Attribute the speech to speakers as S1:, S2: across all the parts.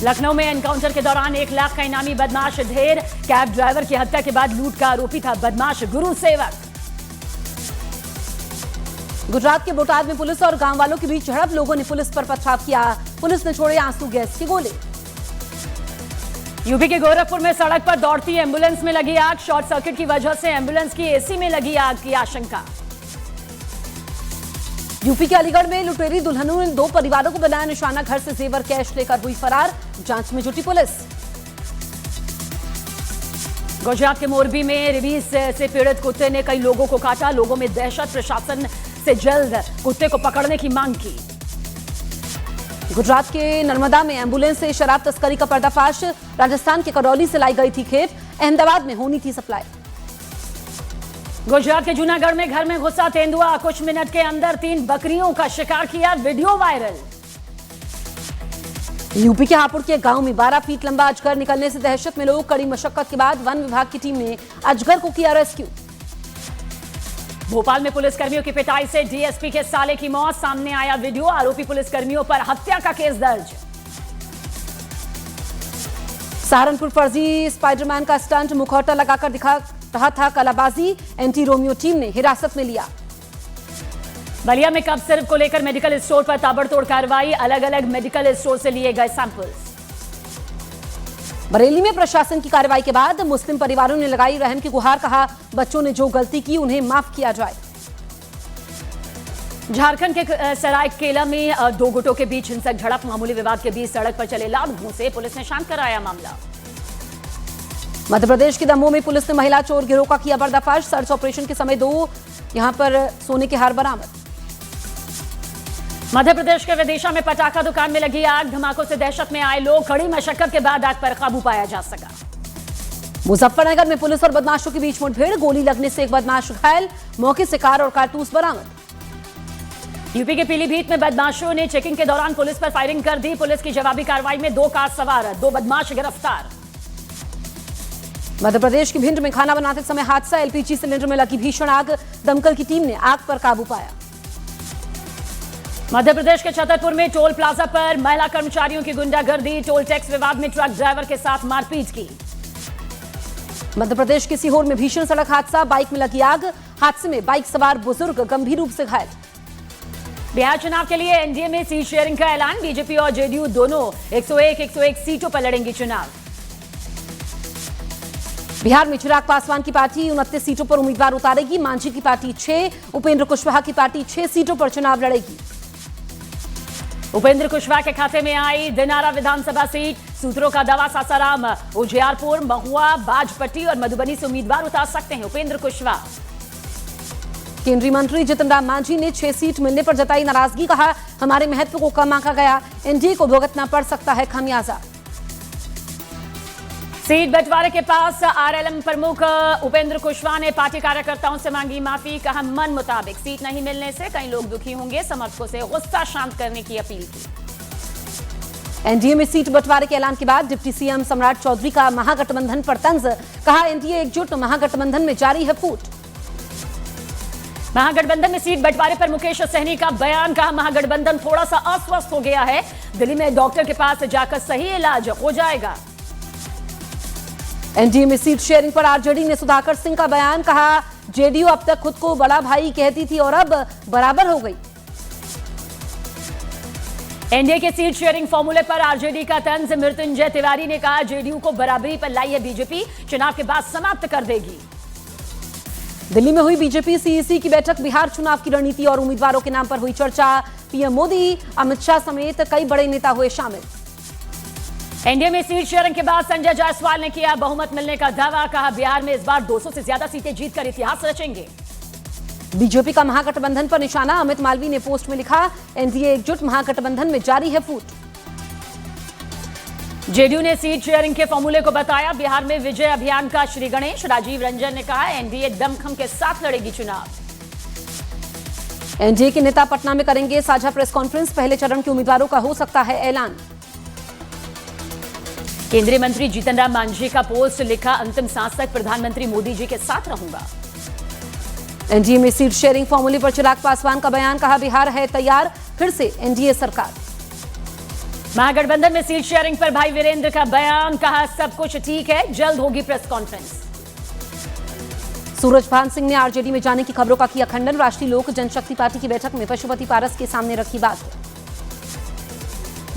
S1: लखनऊ में एनकाउंटर के दौरान 1 लाख का इनामी बदमाश ढेर। कैब ड्राइवर की हत्या के बाद लूट का आरोपी था बदमाश गुरु सेवक।
S2: गुजरात के बोटाद में पुलिस और गांव वालों के बीच झड़प, लोगों ने पुलिस पर पथराव किया, पुलिस ने छोड़े आंसू गैस के गोले।
S1: यूपी के गोरखपुर में सड़क पर दौड़ती एम्बुलेंस में लगी आग, शॉर्ट सर्किट की वजह से एम्बुलेंस की एसी में लगी आग की आशंका।
S2: यूपी के अलीगढ़ में लुटेरी दुल्हनों ने 2 परिवारों को बनाया निशाना, घर से जेवर कैश लेकर हुई फरार, जांच में जुटी पुलिस।
S1: गुजरात के मोरबी में रेबीज से पीड़ित कुत्ते ने कई लोगों को काटा, लोगों में दहशत, प्रशासन से जल्द कुत्ते को पकड़ने की मांग की।
S2: गुजरात के नर्मदा में एम्बुलेंस से शराब तस्करी का पर्दाफाश, राजस्थान के करौली से लाई गई थी खेप, अहमदाबाद में होनी थी सप्लाई।
S1: गुजरात के जूनागढ़ में घर में घुसा तेंदुआ, कुछ मिनट के अंदर 3 बकरियों का शिकार किया, वीडियो वायरल।
S2: यूपी के हापुड़ के गांव में 12 फीट लंबा अजगर निकलने से दहशत में लोग, कड़ी मशक्कत के बाद वन विभाग की टीम ने अजगर को किया रेस्क्यू।
S1: भोपाल में पुलिसकर्मियों की पिटाई से डीएसपी के साले की मौत, सामने आया वीडियो, आरोपी पुलिसकर्मियों पर हत्या का केस दर्ज।
S2: सहारनपुर फर्जी स्पाइडरमैन का स्टंट, मुखौटा लगाकर दिखा रहा था कलाबाजी, एंटी रोमियो टीम ने हिरासत में लिया।
S1: बलिया में कब सिर्फ को लेकर मेडिकल स्टोर पर ताबड़तोड़ कार्रवाई, अलग अलग मेडिकल स्टोर से लिए गए सैंपल्स।
S2: बरेली में प्रशासन की कार्रवाई के बाद मुस्लिम परिवारों ने लगाई रहम की गुहार, कहा बच्चों ने जो गलती की उन्हें माफ किया जाए।
S1: झारखंड के सरायकेला में 2 गुटों के बीच हिंसक झड़प, मामूली विवाद के बीच सड़क पर चले लात घूंसे, पुलिस ने शांत कराया मामला।
S2: मध्य प्रदेश के दमोह में पुलिस ने महिला चोर गिरोह का किया पर्दाफाश, सर्च ऑपरेशन के समय 2 यहां पर सोने के हार बरामद।
S1: मध्य प्रदेश के विदिशा में पटाखा दुकान में लगी आग, धमाकों से दहशत में आए लोग, कड़ी मशक्कत के बाद आग पर काबू पाया जा सका।
S2: मुजफ्फरनगर में पुलिस और बदमाशों के बीच मुठभेड़, गोली लगने से एक बदमाश घायल, मौके से कार और कारतूस बरामद।
S1: यूपी के पीलीभीत में बदमाशों ने चेकिंग के दौरान पुलिस पर फायरिंग कर दी, पुलिस की जवाबी कार्रवाई में 2 कार सवार 2 बदमाश गिरफ्तार।
S2: मध्य प्रदेश के भिंड में खाना बनाते समय हादसा, एलपीजी सिलेंडर में लगी भीषण आग, दमकल की टीम ने आग पर काबू पाया।
S1: मध्य प्रदेश के छतरपुर में टोल प्लाजा पर महिला कर्मचारियों की गुंडागर्दी, टोल टैक्स विवाद में ट्रक ड्राइवर के साथ मारपीट की।
S2: मध्य प्रदेश के सीहोर में भीषण सड़क हादसा, बाइक में लगी आग, हादसे में बाइक सवार बुजुर्ग गंभीर रूप से घायल।
S1: बिहार चुनाव के लिए एनडीए में सीट शेयरिंग का ऐलान, बीजेपी और जेडीयू दोनों 101 सीटों पर लड़ेंगी चुनाव।
S2: बिहार में चिराग पासवान की पार्टी 29 सीटों पर उम्मीदवार उतारेगी, मांझी की पार्टी 6, उपेंद्र कुशवाहा की पार्टी 6 सीटों पर चुनाव लड़ेगी।
S1: उपेंद्र कुशवाहा के खाते में आई दिनारा विधानसभा सीट, सूत्रों का दावा सासाराम, उजियारपुर, महुआ, बाजपट्टी और मधुबनी से उम्मीदवार उतार सकते हैं उपेंद्र कुशवाहा।
S2: केंद्रीय मंत्री जितन राम मांझी ने 6 सीट मिलने पर जताई नाराजगी, कहा हमारे महत्व को कम आंका गया, एनडीए को भुगतना पड़ सकता है खामियाजा।
S1: सीट बंटवारे के पास आरएलएम प्रमुख उपेंद्र कुशवाहा ने पार्टी कार्यकर्ताओं से मांगी माफी, कहा मन मुताबिक सीट नहीं मिलने से कई लोग दुखी होंगे, समर्थकों से गुस्सा शांत करने की अपील की।
S2: एनडीए में सीट बंटवारे के ऐलान के बाद डिप्टी सीएम सम्राट चौधरी का महागठबंधन पर तंज, कहा एनडीए एकजुट, महागठबंधन में जारी है फूट।
S1: महागठबंधन में सीट बंटवारे पर मुकेश सहनी का बयान, कहा महागठबंधन थोड़ा सा अस्वस्थ हो गया है, दिल्ली में डॉक्टर के पास जाकर सही इलाज हो जाएगा।
S2: एनडीए में सीट शेयरिंग पर आरजेडी ने सुधाकर सिंह का बयान, कहा जेडीयू अब तक खुद को बड़ा भाई कहती थी और अब बराबर हो गई।
S1: एनडीए के सीट शेयरिंग फॉर्मूले पर आरजेडी का तंज, मृत्युंजय तिवारी ने कहा जेडीयू को बराबरी पर लाई है बीजेपी, चुनाव के बाद समाप्त कर देगी।
S2: दिल्ली में हुई बीजेपी सीईसी की बैठक, बिहार चुनाव की रणनीति और उम्मीदवारों के नाम पर हुई चर्चा, पीएम मोदी, अमित शाह समेत कई बड़े नेता हुए शामिल।
S1: एनडीए में सीट शेयरिंग के बाद संजय जायसवाल ने किया बहुमत मिलने का दावा, कहा बिहार में इस बार 200 से ज्यादा सीटें जीतकर इतिहास रचेंगे।
S2: बीजेपी का महागठबंधन पर निशाना, अमित मालवीय ने पोस्ट में लिखा एनडीए एकजुट, महागठबंधन में जारी है फूट।
S1: जेडीयू ने सीट शेयरिंग के फॉर्मूले को बताया बिहार में विजय अभियान का श्री गणेश, राजीव रंजन ने कहा एनडीए दमखम के साथ लड़ेगी चुनाव।
S2: एनडीए के नेता पटना में करेंगे साझा प्रेस कॉन्फ्रेंस, पहले चरण के उम्मीदवारों का हो सकता है ऐलान।
S1: केंद्रीय मंत्री जीतन राम मांझी का पोस्ट लिखा, अंतिम सांस तक प्रधानमंत्री मोदी जी के साथ रहूंगा।
S2: एनडीए में सीट शेयरिंग फॉर्मूले पर चिराग पासवान का बयान, कहा बिहार है तैयार, फिर से एनडीए सरकार।
S1: महागठबंधन में सीट शेयरिंग पर भाई वीरेंद्र का बयान, कहा सब कुछ ठीक है, जल्द होगी प्रेस कॉन्फ्रेंस।
S2: सूरजभान सिंह ने आरजेडी में जाने की खबरों का किया खंडन, राष्ट्रीय लोक जनशक्ति पार्टी की बैठक में पशुपति पारस के सामने रखी बात।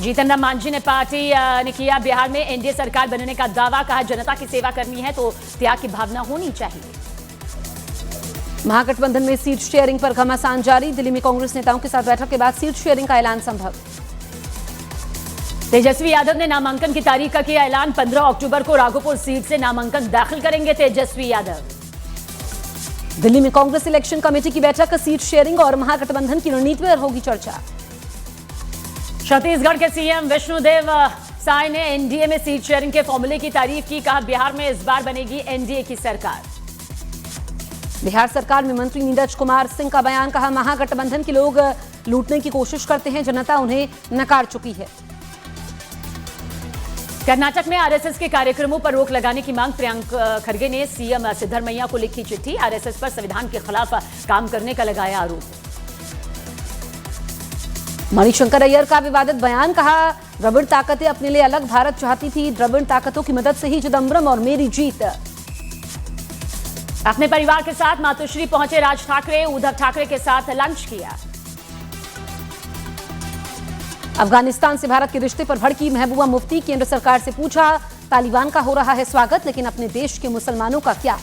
S1: जीतन राम मांझी ने पार्टी ने किया बिहार में एनडीए सरकार बनने का दावा, कहा जनता की सेवा करनी है तो त्याग की भावना होनी चाहिए।
S2: महागठबंधन में सीट शेयरिंग पर घमासान जारी, दिल्ली में कांग्रेस नेताओं के साथ बैठक के बाद सीट शेयरिंग का ऐलान संभव।
S1: तेजस्वी यादव ने नामांकन की तारीख का किया ऐलान, 15 अक्टूबर को राघोपुर सीट से नामांकन दाखिल करेंगे तेजस्वी यादव।
S2: दिल्ली में कांग्रेस इलेक्शन कमेटी की बैठक, सीट शेयरिंग और महागठबंधन की रणनीति पर होगी चर्चा।
S1: छत्तीसगढ़ के सीएम विष्णुदेव साय ने एनडीए में सीट शेयरिंग के फॉर्मूले की तारीफ की, कहा बिहार में इस बार बनेगी एनडीए की सरकार।
S2: बिहार सरकार में मंत्री नीरज कुमार सिंह का बयान, कहा महागठबंधन के लोग लूटने की कोशिश करते हैं, जनता उन्हें नकार चुकी है।
S1: कर्नाटक में आरएसएस के कार्यक्रमों पर रोक लगाने की मांग, प्रियंक खरगे ने सीएम सिद्धरमैया को लिखी चिट्ठी, आरएसएस पर संविधान के खिलाफ काम करने का लगाया आरोप।
S2: मणिशंकर अय्यर का विवादित बयान, कहा द्रविड़ ताकतें अपने लिए अलग भारत चाहती थी, द्रविड़ ताकतों की मदद से ही चिदम्बरम और मेरी जीत।
S1: अपने परिवार के साथ मातोश्री पहुंचे राज ठाकरे, उद्धव ठाकरे के साथ लंच किया।
S2: अफगानिस्तान से भारत के रिश्ते पर भड़की महबूबा मुफ्ती, केंद्र सरकार से पूछा तालिबान का हो रहा है स्वागत, लेकिन अपने देश के मुसलमानों का क्या।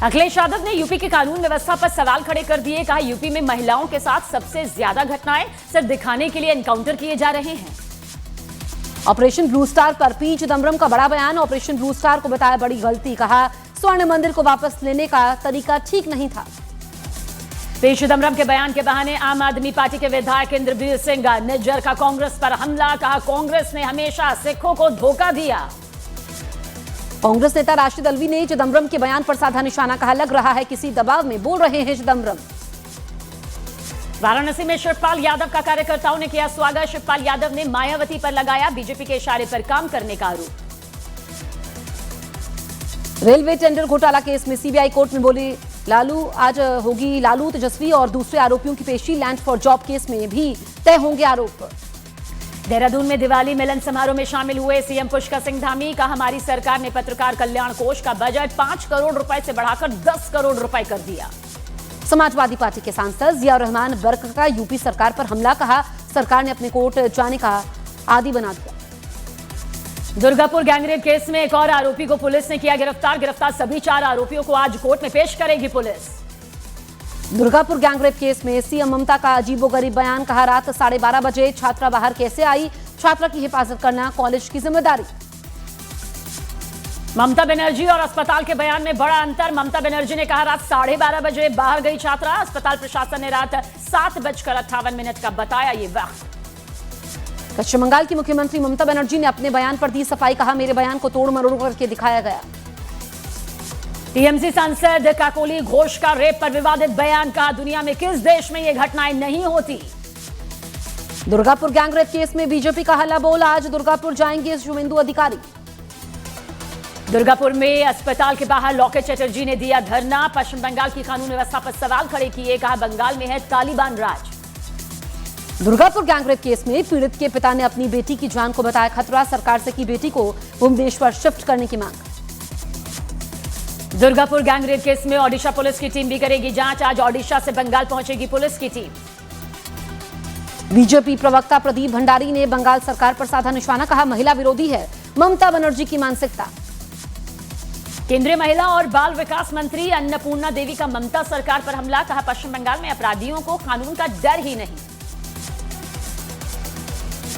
S1: अखिलेश यादव ने यूपी की कानून व्यवस्था पर सवाल खड़े कर दिए, कहा यूपी में महिलाओं के साथ सबसे ज्यादा घटनाएं सिर्फ दिखाने के लिए एनकाउंटर किए जा रहे हैं।
S2: ऑपरेशन ब्लू स्टार पर पी चिदम्बरम का बड़ा बयान, ऑपरेशन ब्लू स्टार को बताया बड़ी गलती, कहा स्वर्ण मंदिर को वापस लेने का तरीका ठीक नहीं था।
S1: पी चिदम्बरम के बयान के बहाने आम आदमी पार्टी के विधायक इंद्रवीर सिंह निज्जर का कांग्रेस पर हमला, कहा कांग्रेस ने हमेशा सिखों को धोखा दिया।
S2: कांग्रेस नेता राशिद अल्वी ने चिदम्बरम के बयान पर साधा निशाना, कहा लग रहा है किसी दबाव में बोल रहे हैं चिदम्बरम।
S1: वाराणसी में शिवपाल यादव का कार्यकर्ताओं ने किया स्वागत, शिवपाल यादव ने मायावती पर लगाया बीजेपी के इशारे पर काम करने का आरोप।
S2: रेलवे टेंडर घोटाला केस में सीबीआई कोर्ट में बोली लालू, आज होगी लालू तेजस्वी और दूसरे आरोपियों की पेशी, लैंड फॉर जॉब केस में भी तय होंगे आरोप।
S1: देहरादून में दिवाली मिलन समारोह में शामिल हुए सीएम पुष्कर सिंह धामी, का हमारी सरकार ने पत्रकार कल्याण कोष का बजट 5 करोड़ रुपए से बढ़ाकर 10 करोड़ रुपए कर दिया।
S2: समाजवादी पार्टी के सांसद जिया रहमान बर्क का यूपी सरकार पर हमला, कहा सरकार ने अपने कोर्ट जाने का आदी बना दिया।
S1: दुर्गापुर गैंगरेप केस में एक और आरोपी को पुलिस ने किया गिरफ्तार सभी 4 आरोपियों को आज कोर्ट में पेश करेगी पुलिस।
S2: दुर्गापुर गैंगरेप केस में सीएम ममता का अजीबोगरीब बयान, कहा रात 12:30 बजे छात्रा बाहर कैसे आई, छात्रा की हिफाजत करना कॉलेज की जिम्मेदारी।
S1: ममता बनर्जी और अस्पताल के बयान में बड़ा अंतर, ममता बनर्जी ने कहा रात 12:30 बजे बाहर गई छात्रा, अस्पताल प्रशासन ने रात 7:58 का बताया ये वक्त।
S2: पश्चिम बंगाल की मुख्यमंत्री ममता बनर्जी ने अपने बयान पर दी सफाई, कहा मेरे बयान को तोड़ मरोड़ करके दिखाया गया।
S1: टीएमसी सांसद काकोली घोष का रेप पर विवादित बयान, कहा दुनिया में किस देश में ये घटनाएं नहीं होती।
S2: दुर्गापुर गैंगरेप केस में बीजेपी का हल्ला बोल, आज दुर्गापुर जाएंगे शुभेंदु अधिकारी।
S1: दुर्गापुर में अस्पताल के बाहर लॉकेट चटर्जी ने दिया धरना, पश्चिम बंगाल की कानून व्यवस्था पर सवाल खड़े किए, कहा बंगाल में है तालिबान राज।
S2: दुर्गापुर गैंगरेप केस में पीड़ित के पिता ने अपनी बेटी की जान को बताया खतरा, सरकार से की बेटी को भुवनेश्वर शिफ्ट करने की मांग।
S1: दुर्गापुर गैंगरेप केस में ओडिशा पुलिस की टीम भी करेगी जांच, आज ओडिशा से बंगाल पहुंचेगी पुलिस की टीम।
S2: बीजेपी प्रवक्ता प्रदीप भंडारी ने बंगाल सरकार पर साधा निशाना, कहा महिला विरोधी है ममता बनर्जी की मानसिकता।
S1: केंद्रीय महिला और बाल विकास मंत्री अन्नपूर्णा देवी का ममता सरकार पर हमला, कहा पश्चिम बंगाल में अपराधियों को कानून का डर ही नहीं।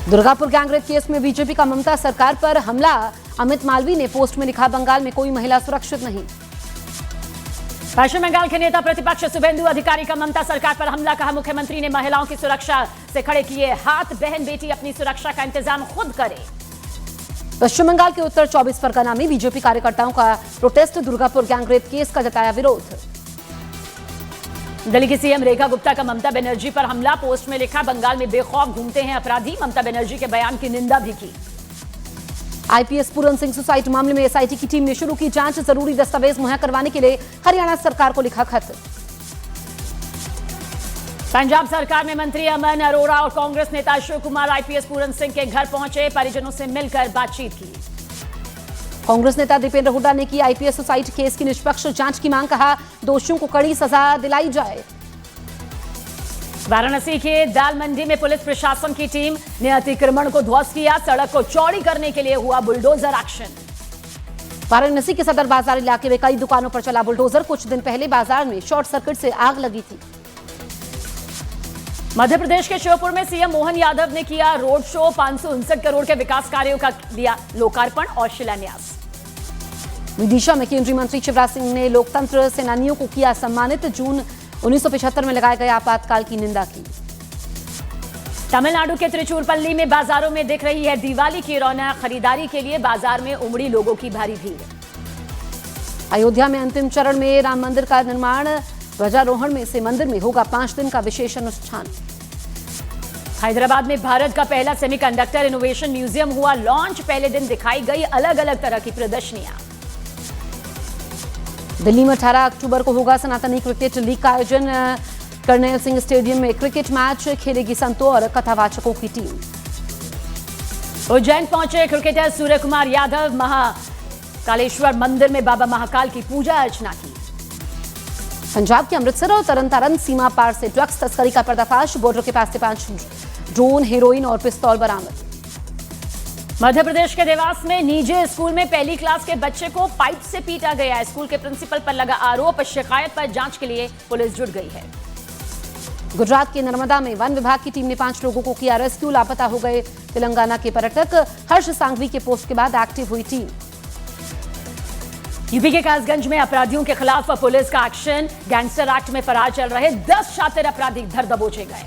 S2: दुर्गापुर गैंगरेप केस में बीजेपी का ममता सरकार पर हमला, अमित मालवी ने पोस्ट में लिखा बंगाल में कोई महिला सुरक्षित नहीं।
S1: पश्चिम बंगाल के नेता प्रतिपक्ष शुभेंदु अधिकारी का ममता सरकार पर हमला, कहा मुख्यमंत्री ने महिलाओं की सुरक्षा से खड़े किए हाथ, बहन बेटी अपनी सुरक्षा का इंतजाम खुद करे।
S2: पश्चिम बंगाल के उत्तर 24 परगना में बीजेपी कार्यकर्ताओं का प्रोटेस्ट, दुर्गापुर गैंगरेप केस का जताया विरोध।
S1: दिल्ली की सीएम रेखा गुप्ता का ममता बनर्जी पर हमला, पोस्ट में लिखा बंगाल में बेखौफ घूमते हैं अपराधी, ममता बनर्जी के बयान की निंदा भी की।
S2: आईपीएस पूरन सिंह सुसाइड मामले में एसआईटी की टीम ने शुरू की जांच, जरूरी दस्तावेज मुहैया करवाने के लिए हरियाणा सरकार को लिखा खत।
S1: पंजाब सरकार में मंत्री अमन अरोड़ा और कांग्रेस नेता अशोक कुमार आईपीएस पूरन सिंह के घर पहुंचे, परिजनों से मिलकर बातचीत की।
S2: कांग्रेस नेता दीपेंद्र हुड्डा ने की आईपीएस सुसाइड केस की निष्पक्ष जांच की मांग, कहा दोषियों को कड़ी सजा दिलाई जाए।
S1: वाराणसी के दाल मंडी में पुलिस प्रशासन की टीम ने अतिक्रमण को ध्वस्त किया, सड़क को चौड़ी करने के लिए हुआ बुलडोजर एक्शन।
S2: वाराणसी के सदर बाजार इलाके में कई दुकानों पर चला बुलडोजर, कुछ दिन पहले बाजार में शॉर्ट सर्किट से आग लगी थी।
S1: मध्य प्रदेश के श्योपुर में सीएम मोहन यादव ने किया रोड शो, 559 करोड़ के विकास कार्यों का किया लोकार्पण और शिलान्यास।
S2: विदिशा में केंद्रीय मंत्री शिवराज सिंह ने लोकतंत्र सेनानियों को किया सम्मानित, जून 1975 में लगाए गए आपातकाल की निंदा की।
S1: तमिलनाडु के त्रिचूरपल्ली में बाजारों में दिख रही है दिवाली की रौनक, खरीदारी के लिए बाजार में उमड़ी लोगों की भारी भीड़।
S2: अयोध्या में अंतिम चरण में राम मंदिर का निर्माण, ध्वजारोहण में से मंदिर में होगा 5 दिन का विशेष अनुष्ठान।
S1: हैदराबाद में भारत का पहला सेमीकंडक्टर इनोवेशन म्यूजियम हुआ लॉन्च, पहले दिन दिखाई गई अलग अलग तरह की प्रदर्शनियां।
S2: दिल्ली में 18 अक्टूबर को होगा सनातनी क्रिकेट लीग का आयोजन, कर्नैल सिंह स्टेडियम में क्रिकेट मैच खेलेगी संतों और कथावाचकों की टीम।
S1: उज्जैन पहुंचे क्रिकेटर सूर्य कुमार यादव, महाकालेश्वर मंदिर में बाबा महाकाल की पूजा अर्चना की।
S2: पंजाब के अमृतसर और तरनतारन सीमा पार से ड्रग्स तस्करी का पर्दाफाश, बॉर्डर के पास से 5 ड्रोन, हेरोइन और पिस्तौल बरामद।
S1: मध्य प्रदेश के देवास में निजी स्कूल में पहली क्लास के बच्चे को पाइप से पीटा गया, स्कूल के प्रिंसिपल पर लगा आरोप, शिकायत पर जांच के लिए पुलिस जुट गई है।
S2: गुजरात के नर्मदा में वन विभाग की टीम ने 5 लोगों को किया रेस्क्यू, लापता हो गए तेलंगाना के पर्यटक, हर्ष सांघवी के पोस्ट के बाद एक्टिव हुई टीम।
S1: यूपी के कासगंज में अपराधियों के खिलाफ पुलिस का एक्शन, गैंगस्टर एक्ट में फरार चल रहे 10 शातिर अपराधी धर दबोचे गए।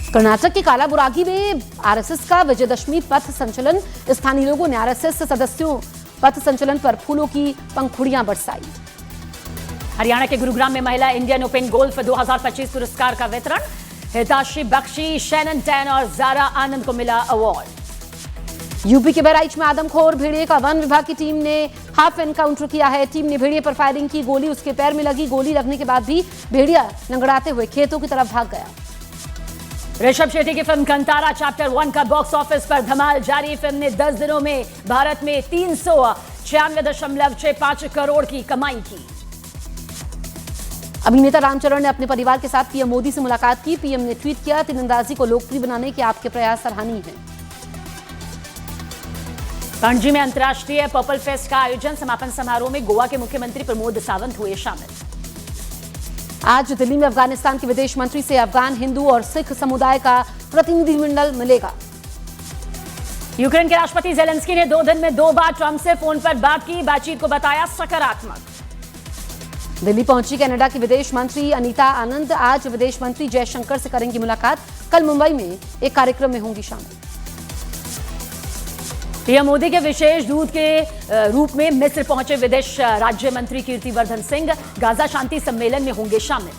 S2: कर्नाटक के कालाबुरागी में आरएसएस का विजयदशमी पथ संचलन, स्थानीय लोगों ने आरएसएस सदस्यों पथ संचलन पर फूलों की पंखुड़ियां बरसाई।
S1: हरियाणा के गुरुग्राम में महिला इंडियन ओपन गोल्फ 2025 पुरस्कार का वितरण, हिताशी बख्शी, शैनन टैन और जारा आनंद को मिला अवार्ड।
S2: यूपी के बहराइच में आदमखोर भेड़िए का वन विभाग की टीम ने हाफ एनकाउंटर किया है, टीम ने भेड़िए पर फायरिंग की, गोली उसके पैर में लगी, गोली लगने के बाद भी भेड़िया लंगड़ाते हुए खेतों की तरफ भाग गया।
S1: ऋषभ शेट्टी की फिल्म कंतारा चैप्टर 1 का बॉक्स ऑफिस पर धमाल जारी, फिल्म ने 10 दिनों में भारत में 396.65 करोड़ की कमाई की।
S2: अभिनेता रामचरण ने अपने परिवार के साथ पीएम मोदी से मुलाकात की, पीएम ने ट्वीट किया, तीरंदाजी को लोकप्रिय बनाने के आपके प्रयास सराहनीय हैं।
S1: पणजी में अंतर्राष्ट्रीय पर्पल फेस्ट का आयोजन, समापन समारोह में गोवा के मुख्यमंत्री प्रमोद सावंत हुए शामिल।
S2: आज दिल्ली में अफगानिस्तान के विदेश मंत्री से अफगान हिंदू और सिख समुदाय का प्रतिनिधिमंडल मिलेगा।
S1: यूक्रेन के राष्ट्रपति जेलेंस्की ने 2 दिन में 2 बार ट्रंप से फोन पर बात की, बातचीत को बताया सकारात्मक।
S2: दिल्ली पहुंची कनाडा की विदेश मंत्री अनीता आनंद, आज विदेश मंत्री जयशंकर से करेंगी मुलाकात, कल मुंबई में एक कार्यक्रम में होंगी शामिल। पीएम मोदी के विशेष दूत के रूप में मिस्र पहुंचे विदेश राज्य मंत्री कीर्तिवर्धन सिंह, गाजा शांति सम्मेलन में होंगे शामिल।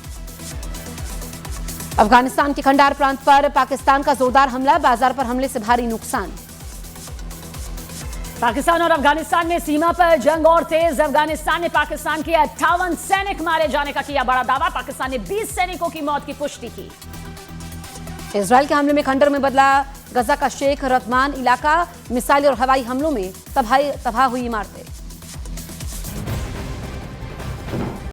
S2: अफगानिस्तान के खंडार प्रांत पर पाकिस्तान का जोरदार हमला, बाजार पर हमले से भारी नुकसान। पाकिस्तान और अफगानिस्तान में सीमा पर जंग और तेज, अफगानिस्तान ने पाकिस्तान के 58 सैनिक मारे जाने का किया बड़ा दावा, पाकिस्तान ने 20 सैनिकों की मौत की पुष्टि की। इजरायल के हमले में खंडर में बदला गजा का शेख रतमान इलाका, मिसाइल और हवाई हमलों में तबाह हुई इमारतें।